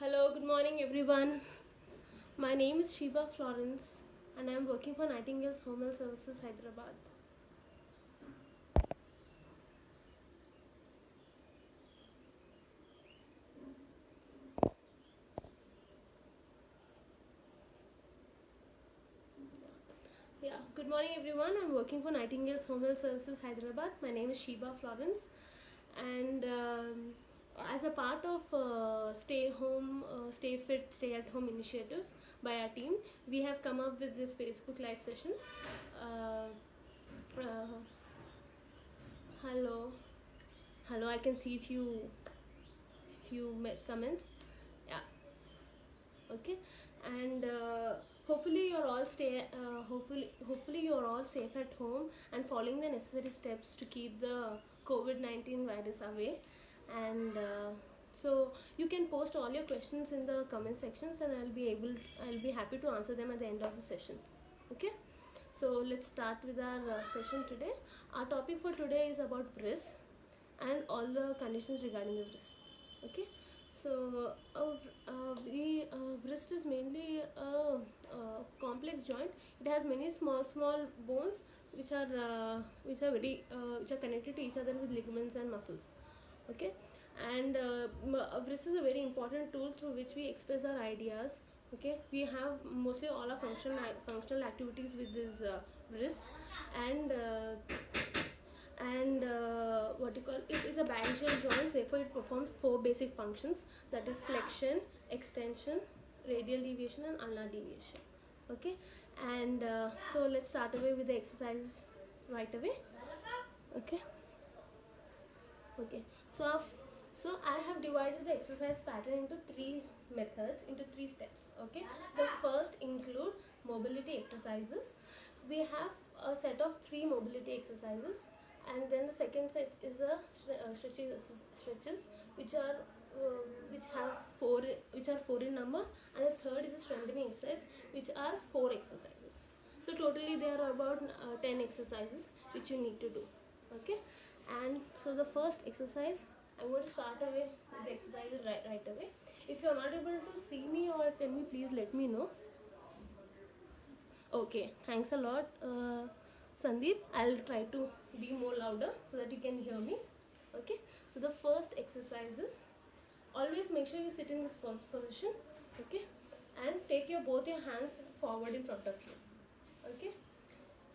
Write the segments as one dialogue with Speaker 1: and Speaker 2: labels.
Speaker 1: Hello, good morning everyone. My name is Sheba Florence and I am working for Nightingale's Home Health Services, Hyderabad. Good morning everyone. I'm working for Nightingale's Home Health Services, Hyderabad. My name is Sheba Florence, and as a part of Stay Home, Stay Fit, Stay at Home initiative by our team, we have come up with this Facebook Live sessions. Uh, uh, hello, hello. I can see few comments. Yeah, okay. And hopefully you're all hopefully you're all safe at home and following the necessary steps to keep the COVID-19 virus away. And so you can post all your questions in the comment sections, and I'll be happy to answer them at the end of the session. Okay, so let's start with our session today. Our topic for today is about wrist and all the conditions regarding the wrist. Okay, so wrist is mainly a complex joint. It has many small bones which are connected to each other with ligaments and muscles. Okay, and wrist is a very important tool through which we express our ideas. Okay, we have mostly all our functional activities with this wrist. And what you call it is a biaxial joint, therefore it performs four basic functions, that is flexion, extension, radial deviation and ulnar deviation. Okay, and so let's start away with the exercises right away. Okay, okay, so I have divided the exercise pattern into three methods, into three steps. Okay, the first include mobility exercises. We have a set of three mobility exercises, and then the second set is a stretches which are four in number, and the third is a strengthening exercise, which are four exercises. So totally there are about 10 exercises which you need to do. Okay, and so the first exercise, I'm going to start away with the exercises right away. If you are not able to see me or tell me, please let me know. Okay, thanks a lot, Sandeep. I'll try to be more louder so that you can hear me. Okay, so the first exercise is, always make sure you sit in this position. Okay, and take both your hands forward in front of you. Okay,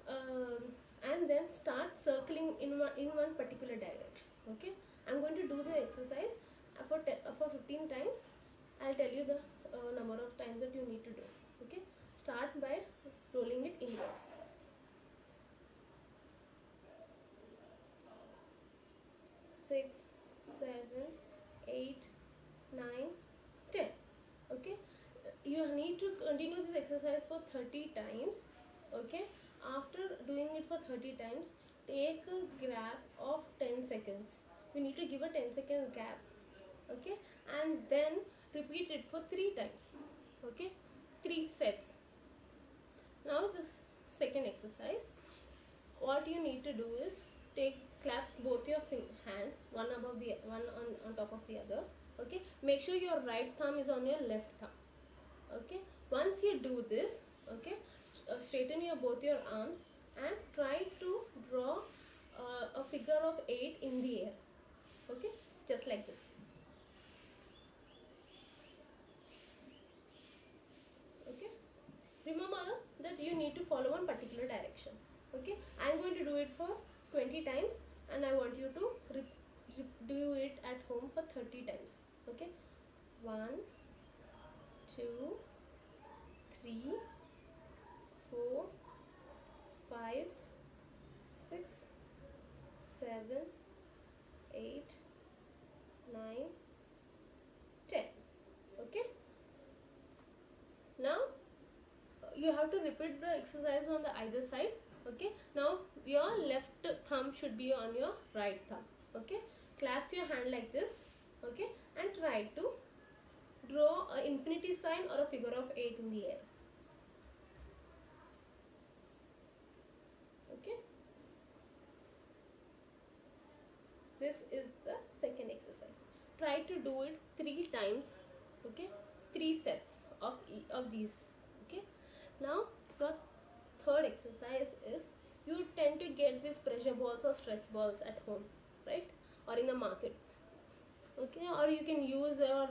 Speaker 1: and then start circling in one particular direction. Okay, I'm going to do the exercise for 15 times. I'll tell you the number of times that you need to do. Okay, start by rolling it inwards. 6, 7, 8, 9, 10. Okay, you need to continue this exercise for 30 times. Okay, after doing it for 30 times, take a gap of 10 seconds. We need to give a 10-second gap. Okay, and then repeat it for 3 times. Okay, 3 sets. Now the second exercise, what you need to do is clasp both your hands, one on top of the other. Okay, make sure your right thumb is on your left thumb. Okay, once you do this, okay, straighten both your arms and try to draw a figure of 8 in the air. Okay, just like this. Okay, remember that you need to follow one particular direction. Okay, I'm going to do it for 20 times, and I want you to do it at home for 30 times. Okay, 1, 2, 3, 4, 5, 6, 7, 8, 9, 10. Okay, now you have to repeat the exercise on the either side. Okay, now your left thumb should be on your right thumb. Okay, clasp your hand like this. Okay, and try to draw an infinity sign or a figure of 8 in the air. Okay, this is the second exercise. Try to do it 3 times Okay, 3 sets of these. Okay, now the third exercise is, you tend to get these pressure balls or stress balls at home, right, or in the market. Okay, or you can use your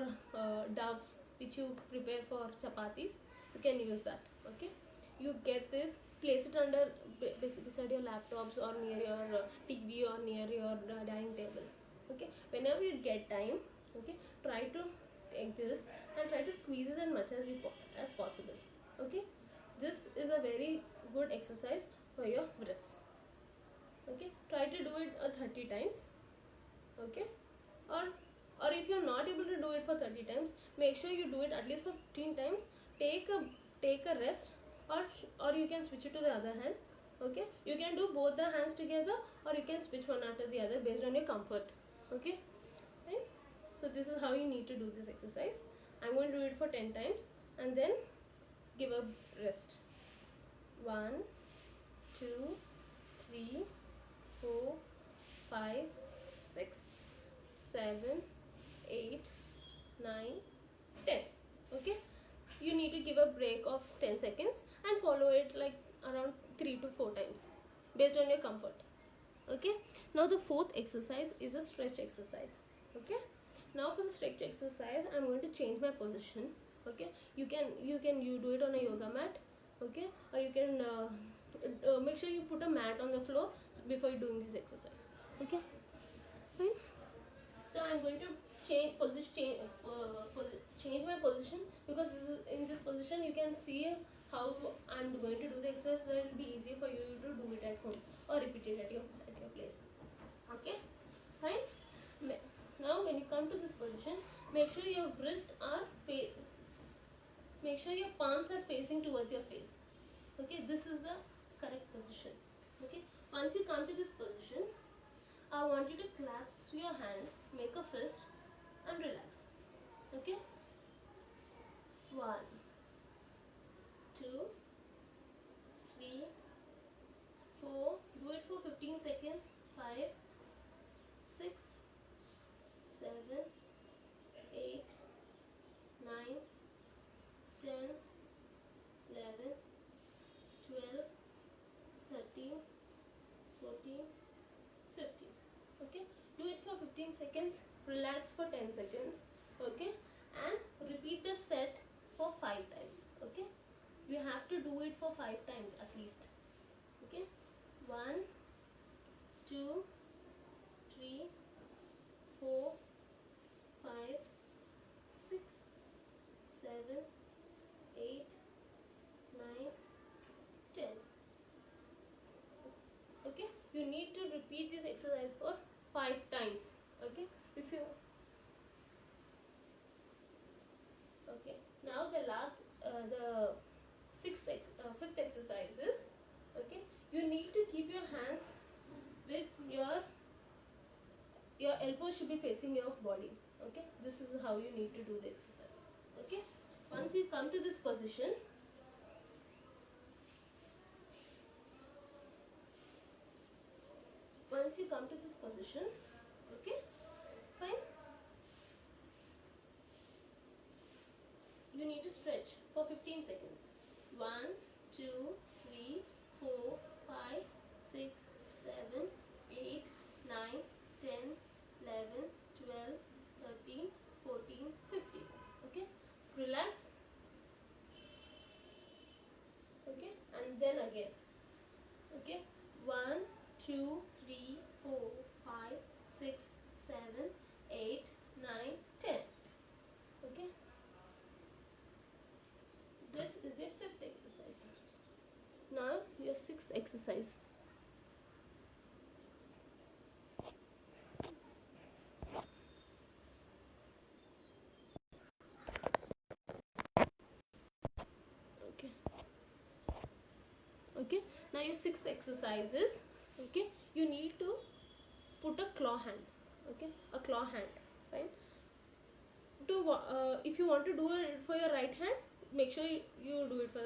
Speaker 1: dove which you prepare for chapatis. You can use that. Okay, you get this, place it under beside your laptops or near your TV or near your dining table. Okay, whenever you get time, okay, try to take this and try to squeeze it as much as possible. Okay, this is a very good exercise for your wrists. Okay, try to do it 30 times. Okay, or if you're not able to do it for 30 times, make sure you do it at least for 15 times. Take a rest, or you can switch it to the other hand. Okay, you can do both the hands together, or you can switch one after the other based on your comfort. Okay, right? So this is how you need to do this exercise. I'm going to do it for 10 times and then give a rest. 1 2 3 4 5 6 7 8 9 10. Okay, you need to give a break of 10 seconds and follow it like around 3 to 4 times based on your comfort. Okay, now the fourth exercise is a stretch exercise. Okay, now for the stretch exercise, I'm going to change my position. Okay, you do it on a yoga mat. Okay, or you can make sure you put a mat on the floor before you're doing this exercise. Okay, fine. So I'm going to change change my position, because in this position you can see how I'm going to do the exercise, so it will be easy for you to do it at home or repeat it at your place. Okay, fine. Now when you come to this position, make sure your wrists are make sure your palms are facing towards your face. Okay, this is the correct position. Okay, once you come to this position, I want you to clasp your hand, make a fist, and relax. Okay, 1 2 3 4, do it for 15 seconds. 5 6 7 8 9 10 11 12 13 14 15. Okay, do it for 15 seconds, relax for 10 seconds. Okay, and repeat the set for 5 times. Okay, you have to do it for 5 times at least. Okay, 1 2 3 4 5 6 7 8 9 10. Okay, you need to repeat this exercise for 5 times. Okay, if you okay, now the fifth exercise is, okay, you need to keep your hands with your elbows should be facing your body. Okay, this is how you need to do the exercise. Okay, once you come to this position, okay, fine, you need to stretch for 15 seconds. 1 2 3 4 5 6 7 8 9 10 11 12 13 14 15. Okay, relax. Okay, and then again. Okay, 1 2 3 4 5 6 7 8 9 10. Okay, this is your fifth exercise. Now your sixth exercise. Okay, okay, now your sixth exercise is, okay, you need to put a claw hand. Okay, a claw hand, right? If you want to do it for your right hand, make sure you do it for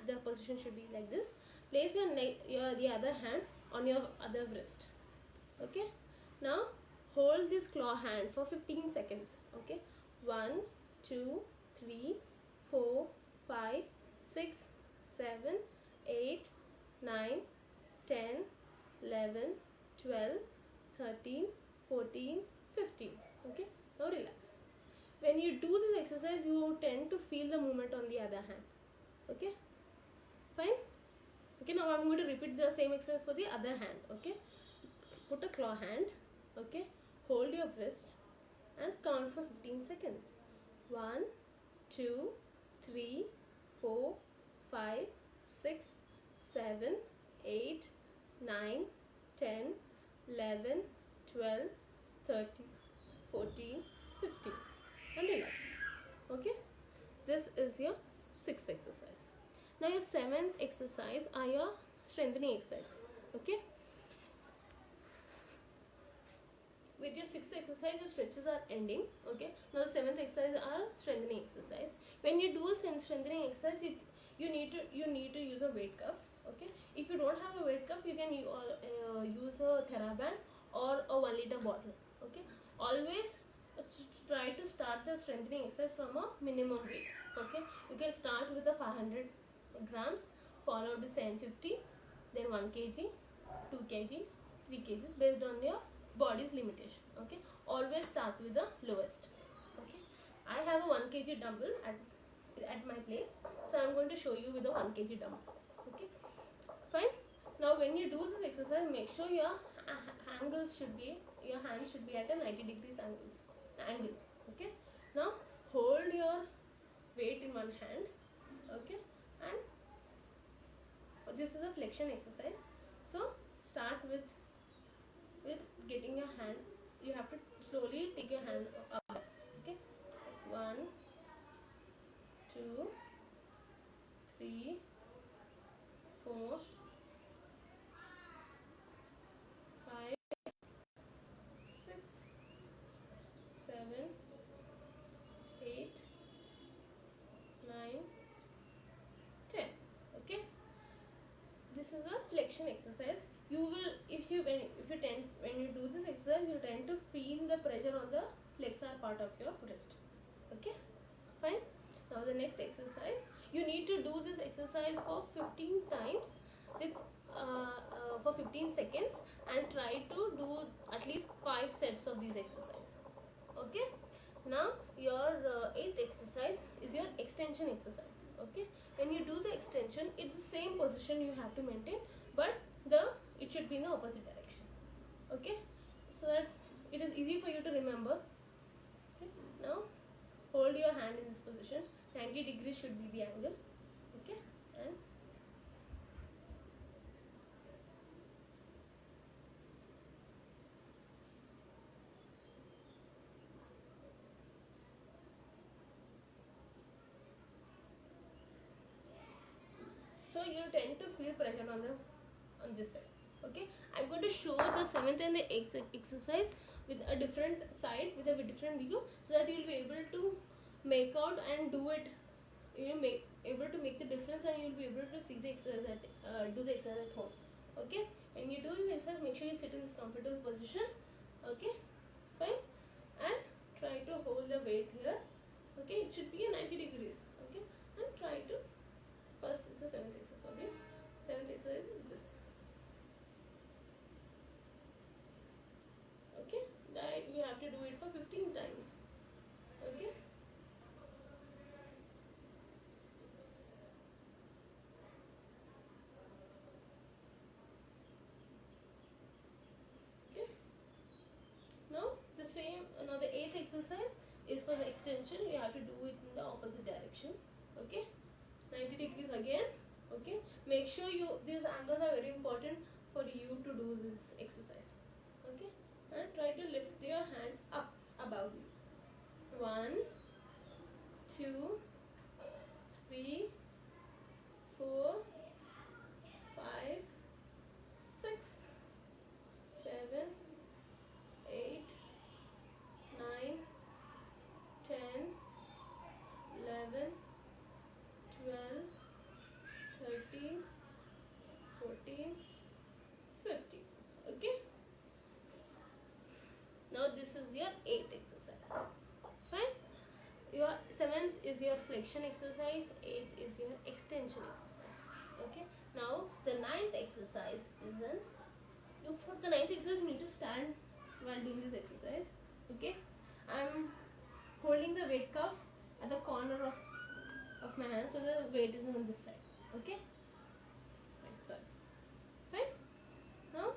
Speaker 1: the position should be like this. Place the other hand on your other wrist. Okay, now hold this claw hand for 15 seconds. Okay, 1 2 3 4 5 6 7 8 9 10 11 12 13 14 15. Okay, now relax. When you do this exercise, you tend to feel the movement on the other hand. Okay, fine. Okay, now I'm going to repeat the same exercise for the other hand. Okay, put a claw hand. Okay, hold your wrist and count for 15 seconds. 1 2 3 4 5 6 7 8 9 10 11 12 13 14 15, and relax. Okay, this is your 6th exercise. Now your 7th exercise are your strengthening exercise. Okay, with your 6th exercise, your stretches are ending. Okay, now the 7th exercise are strengthening exercise. When you do a strengthening exercise, you need to use a weight cuff. Okay, if you don't have a weight cuff, you can use a TheraBand or a 1 liter bottle. Okay, always try to start the strengthening exercise from a minimum weight. Okay, you can start with a 500 grams, followed by 750, then 1 kg, 2 kgs, 3 kgs, based on your body's limitation. Okay, always start with the lowest. Okay, I have a 1 kg dumbbell at my place, so I'm going to show you with a 1 kg dumbbell. Okay, fine. Now when you do this exercise, make sure your angles should be, your hands should be at a 90 degrees angle. Okay, now hold your weight in one hand. Okay, and this is a flexion exercise, so start with getting your hand, you have to slowly take your hand up. Okay, 1 2 3 4 5 6 7 8 9 10. Okay, this is a flexion exercise. You will, when you do this exercise, you tend to feel the pressure on the flexor part of your wrist. Okay, fine. Now the next exercise, you need to do this exercise for 15 times with for 15 seconds, and try to do at least 5 sets of these exercises. Okay, now your 8th exercise is your extension exercise. Okay, when you do the extension, it's the same position you have to maintain, but it should be in the opposite direction. Okay, so that it is easy for you to remember. Okay, now hold your hand in this position. 90 degrees should be the angle. Okay, and so you tend to feel pressure on this side. Okay, I'm going to show the 7th and the 8th exercise with a different side, with a different view, so that you'll be able to make out and do it. Able to make the difference, and you'll be able to see the exercise do the exercise at home. Okay, when you do this exercise, make sure you sit in this comfortable position. Okay, fine, and try to hold the weight here. Okay, it should be a 90 degrees. Okay, and try to, first it's the 7th exercise. Sorry, 7th exercise is this. Okay, that you have to do it for 15 times. Okay, now the 8th exercise is for the extension. You have to do it in the opposite direction. Okay, 90 degrees again. Okay, make sure these angles are very important for you to do this exercise. Okay, and try to lift your hand up above you. 1 2 3 4 5 6 7 8 9 10 11 12 13 14 15. Okay, now is your flexion exercise, 8th is your extension exercise. Okay, now the 9th exercise is for the 9th exercise you need to stand while doing this exercise. Okay, I'm holding the weight cuff at the corner of my hand, so the weight is on this side. Okay, sorry. Fine. Now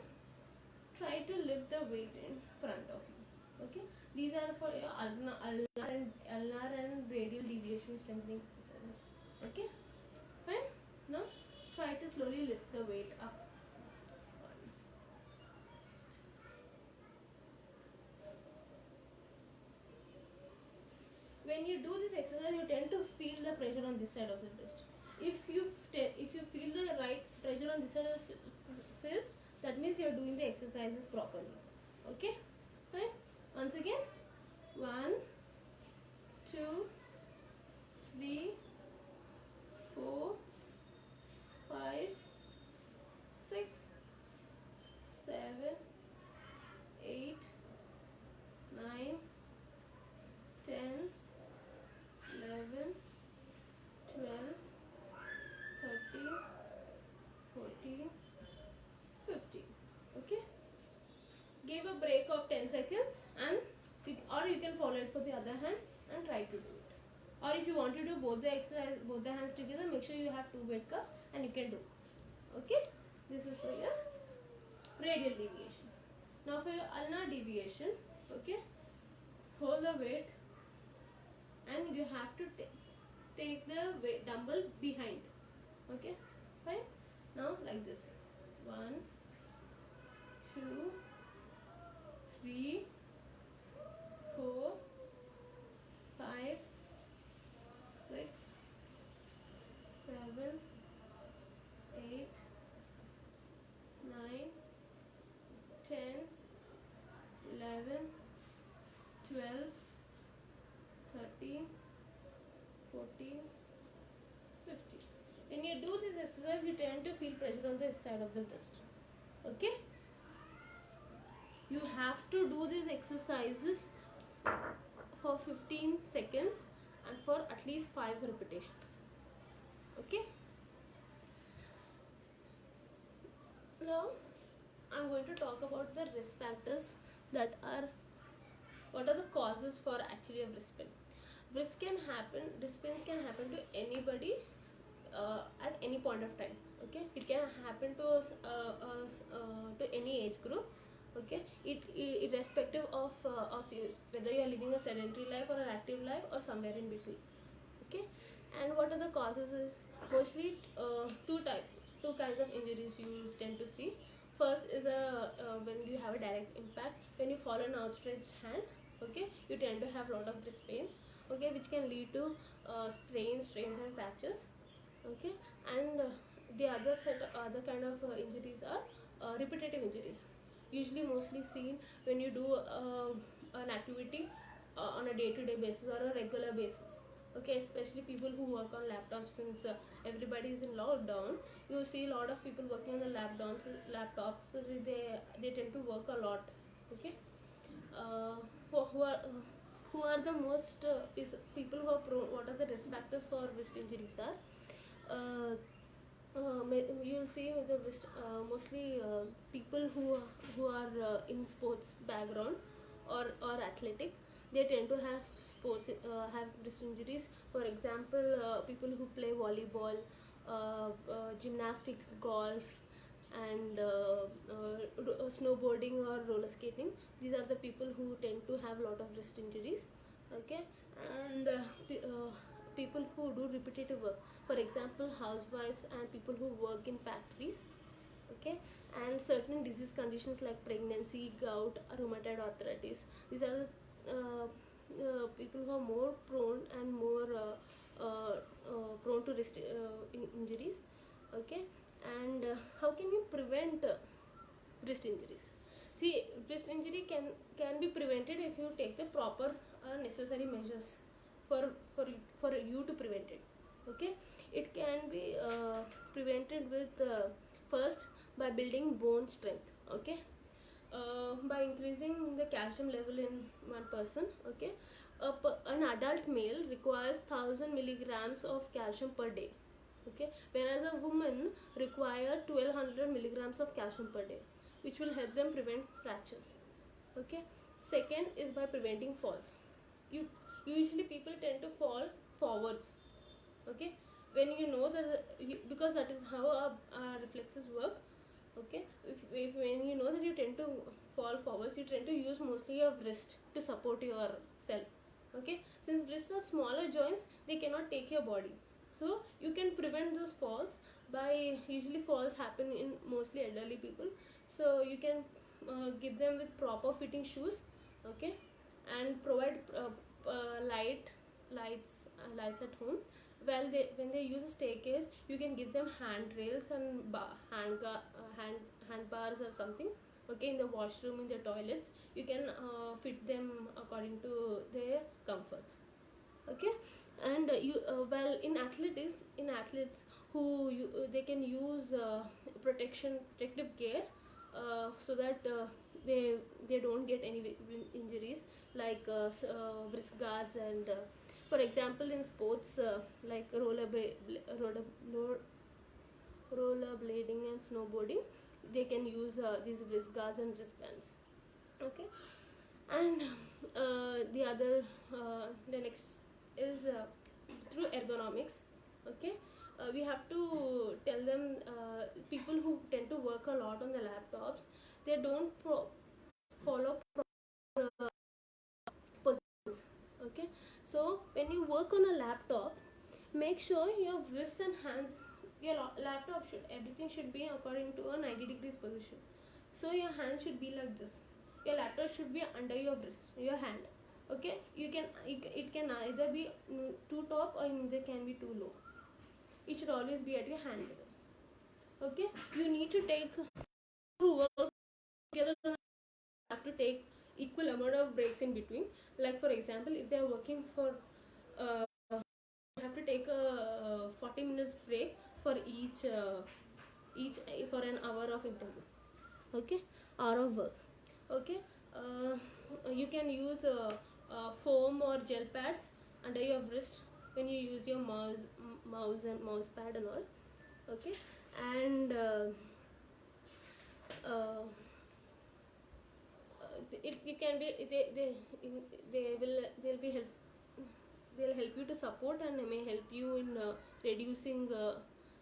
Speaker 1: try to lift the weight in front of you. Okay, these are for your ulnar and radial deviation strengthening exercises. Okay, fine. Now try to slowly lift the weight up. When you do this exercise, you tend to feel the pressure on this side of the wrist. If you feel the right pressure on this side of the fist, that means you are doing the exercises properly. Okay, fine. Once again, 1, 2, 3, 4, 5, 6, 7, 8, 9, 10, 11, 12, 13, 14, 15. Okay, give a break of 10 seconds, and or you can follow it for the other hand and try to do it. Or if you want to do both the exercise, both the hands together, make sure you have 2 weight cuffs and you can do. Okay, this is for your radial deviation. Now for your ulnar deviation, okay, hold the weight and you have to take the weight dumbbell behind. Okay, fine. Now like this, 1, 2, 3, 4, 5, 6, 7, 8, 9, 10, 11, 12, 13, 14, 15. When you do this exercise, you tend to feel pressure on this side of the wrist. Okay, you have to do these exercises for 15 seconds and for at least 5 repetitions. Okay, now I'm going to talk about the risk factors that are, what are the causes for actually a wrist pain. Wrist pain can happen to anybody at any point of time. Okay, it can happen to any age group. Okay, irrespective of you, whether you are living a sedentary life or an active life or somewhere in between. Okay, and what are the causes is mostly two kinds of injuries you tend to see. First is when you have a direct impact, when you fall an outstretched hand. Okay, you tend to have a lot of wrist pains. Okay, which can lead to strains and fractures. Okay, and the other kind of injuries are repetitive injuries, usually mostly seen when you do an activity on a day-to-day basis or a regular basis. Okay, especially people who work on laptops, since everybody is in lockdown. You see a lot of people working on the laptops, so they tend to work a lot. Okay, who are the most people who are prone? What are the risk factors for wrist injuries are? You'll see with the wrist, mostly people who are in sports background or athletic, they tend to have have wrist injuries. For example, people who play volleyball, gymnastics, golf, and snowboarding or roller skating. These are the people who tend to have a lot of wrist injuries. Okay, and people who do repetitive work, for example housewives and people who work in factories. Okay, and certain disease conditions like pregnancy, gout, rheumatoid arthritis. These are people who are more prone and more prone to wrist injuries. Okay, and how can you prevent wrist injuries? See, wrist injury can be prevented if you take the proper necessary measures for you to prevent it. Okay, it can be prevented with first by building bone strength. Okay, by increasing the calcium level in one person. Okay, an adult male requires 1000 milligrams of calcium per day. Okay, whereas a woman require 1200 milligrams of calcium per day, which will help them prevent fractures. Okay, second is by preventing falls. You usually people tend to fall forwards. Okay, when you know that because that is how our reflexes work. Okay, if when you know that you tend to fall forwards, you tend to use mostly your wrist to support yourself. Okay, since wrists are smaller joints, they cannot take your body, so you can prevent those falls by, usually falls happen in mostly elderly people, so you can give them with proper fitting shoes. Okay, and provide lights at home. When they use a staircase, you can give them handrails and hand bars or something. Okay, in the washroom, in the toilets, you can fit them according to their comforts. Okay, and in athletes they can use protective gear, so that they don't get any injuries, like wrist guards, and for example in sports like rollerblading and snowboarding, they can use these wrist guards and wristbands. Okay, and the next is through ergonomics. Okay, we have to tell them, people who tend to work a lot on the laptops, they don't follow proper positions. Okay, so when you work on a laptop, make sure your wrists and hands, your laptop everything should be according to a 90 degrees position. So your hand should be like this, your laptop should be under your hand. Okay, it can either be too top or it can be too low. It should always be at your hand level. Okay, you need to work together, have to take equal amount of breaks in between. Like for example, if they are working for have to take a 40 minutes break for each for an hour of interval. Okay, hour of work. Okay, you can use foam or gel pads under your wrist when you use your mouse and mouse pad and all. Okay, and it can be they'll help you to support and may help you in reducing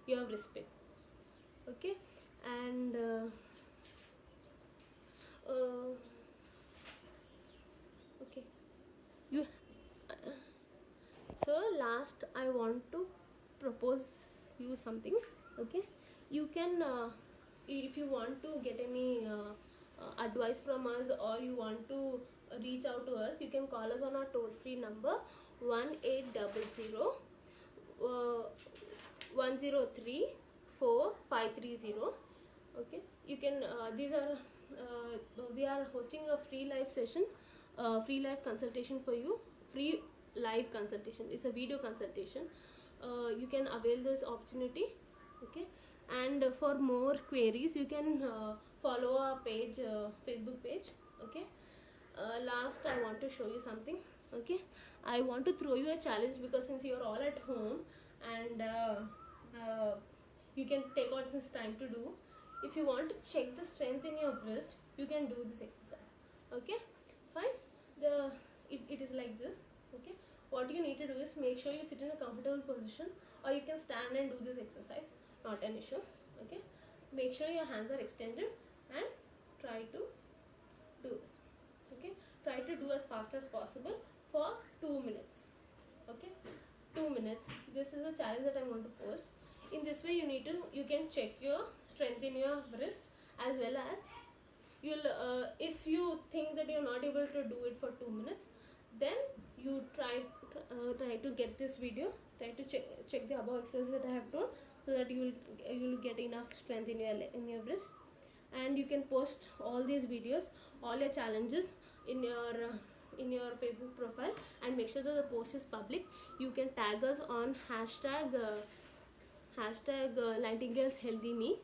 Speaker 1: your wrist pain. Okay, and okay, you so last I want to propose you something. Okay, you can if you want to get any advice from us, or you want to reach out to us, you can call us on our toll free number 1800 103 4530. Okay, you can these are we are hosting a free live session, free live consultation for you. Free live consultation, it's a video consultation. You can avail this opportunity. Okay, and for more queries you can follow our page, Facebook page. Okay, last I want to show you something. Okay, I want to throw you a challenge, because since you're all at home and you can take out this time to do. If you want to check the strength in your wrist, you can do this exercise. Okay, fine. It is like this. Okay, what you need to do is make sure you sit in a comfortable position, or you can stand and do this exercise, not an issue. Okay, make sure your hands are extended and try to do this. Okay, try to do as fast as possible for 2 minutes. Okay, 2 minutes. This is a challenge that I'm going to post. In this way you can check your strength in your wrist, as well as you'll if you think that you're not able to do it for 2 minutes, then you try to get this video, try to check the above exercises that I have done, so that you'll get enough strength in your wrist. And you can post all these videos, all your challenges in your Facebook profile, and make sure that the post is public. You can tag us on hashtag Nightingales Healthy Me,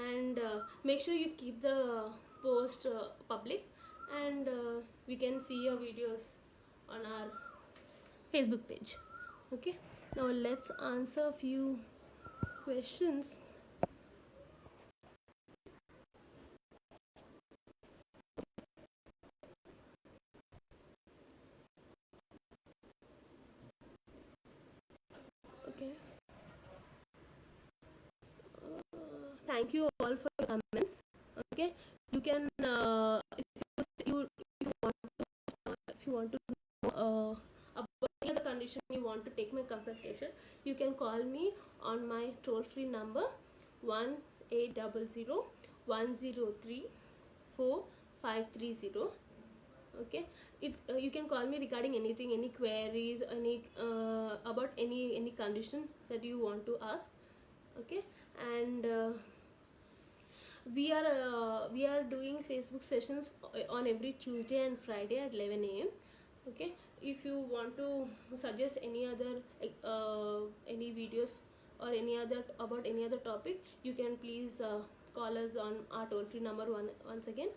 Speaker 1: and make sure you keep the post public, and we can see your videos on our Facebook page. Okay, now let's answer a few questions. Okay, thank you all for your comments. Okay, you can if you want to know about any other condition you want to take my consultation, you can call me on my toll-free number 1-800-103-4530. Okay, it's you can call me regarding anything, any queries, any about any condition that you want to ask. Okay, and we are doing Facebook sessions on every Tuesday and Friday at 11 a.m. Okay, if you want to suggest any other any videos or any other about any other topic, you can please call us on our toll-free number. Once again,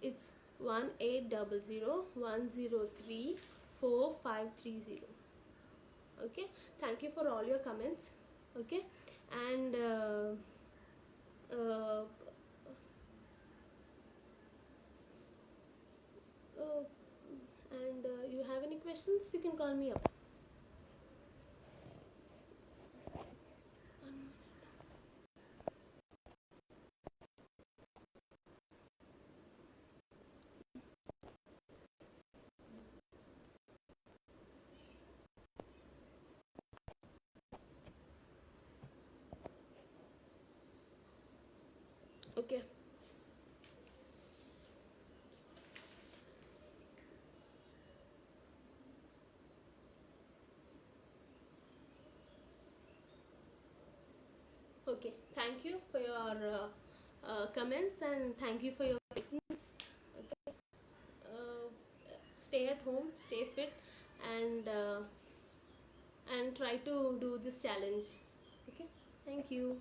Speaker 1: it's 1-800-103-4530. Okay, thank you for all your comments. Okay, and uh, uh, and you have any questions, you can call me up. Okay, okay, thank you for your comments, and thank you for your patience. Okay, stay at home, stay fit, and try to do this challenge. Okay, thank you.